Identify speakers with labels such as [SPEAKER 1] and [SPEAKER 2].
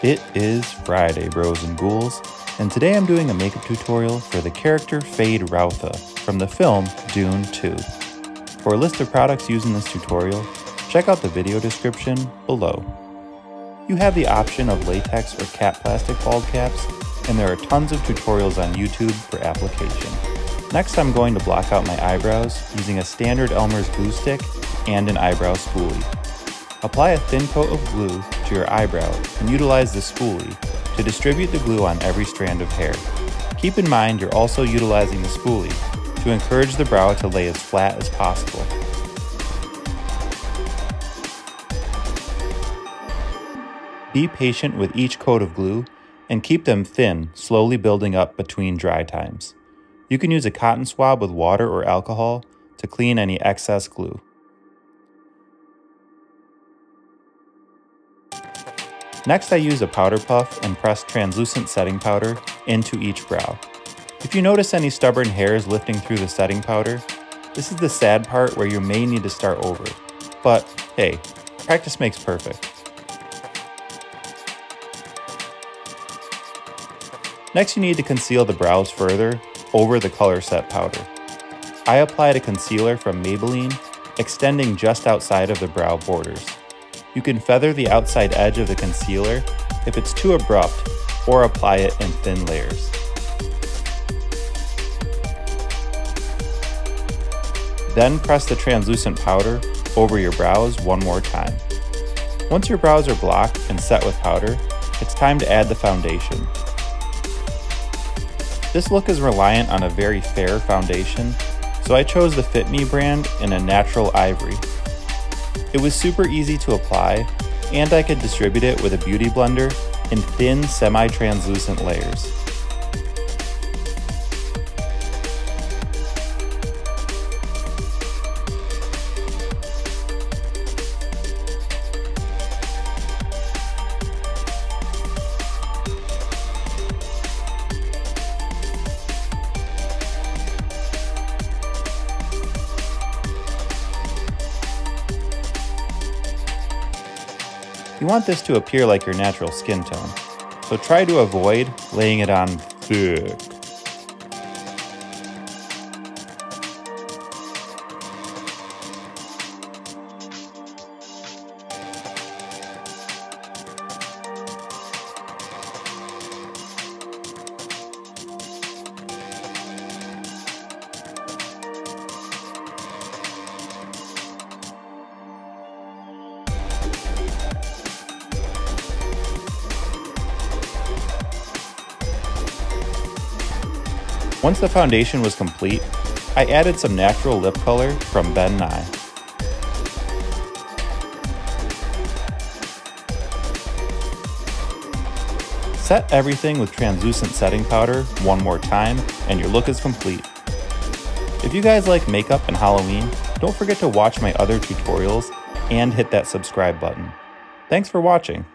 [SPEAKER 1] It is Friday, bros and ghouls, and today I'm doing a makeup tutorial for the character Feyd-Rautha from the film Dune 2. For a list of products used in this tutorial, check out the video description below. You have the option of latex or cap plastic bald caps, and there are tons of tutorials on YouTube for application. Next, I'm going to block out my eyebrows using a standard Elmer's glue stick and an eyebrow spoolie. Apply a thin coat of glue to your eyebrow and utilize the spoolie to distribute the glue on every strand of hair. Keep in mind you're also utilizing the spoolie to encourage the brow to lay as flat as possible. Be patient with each coat of glue and keep them thin, slowly building up between dry times. You can use a cotton swab with water or alcohol to clean any excess glue. Next, I use a powder puff and press translucent setting powder into each brow. If you notice any stubborn hairs lifting through the setting powder, this is the sad part where you may need to start over. But hey, practice makes perfect. Next, you need to conceal the brows further over the Colorset powder. I applied a concealer from Maybeline, extending just outside of the brow borders. You can feather the outside edge of the concealer if it's too abrupt, or apply it in thin layers. Then press the translucent powder over your brows one more time. Once your brows are blocked and set with powder, it's time to add the foundation. This look is reliant on a very fair foundation, so I chose the Fit Me brand in a natural ivory. It was super easy to apply, and I could distribute it with a beauty blender in thin, semi-translucent layers. You want this to appear like your natural skin tone, so try to avoid laying it on thick. Once the foundation was complete, I added some natural lip color from Ben Nye. Set everything with translucent setting powder one more time and your look is complete. If you guys like makeup and Halloween, don't forget to watch my other tutorials and hit that subscribe button. Thanks for watching.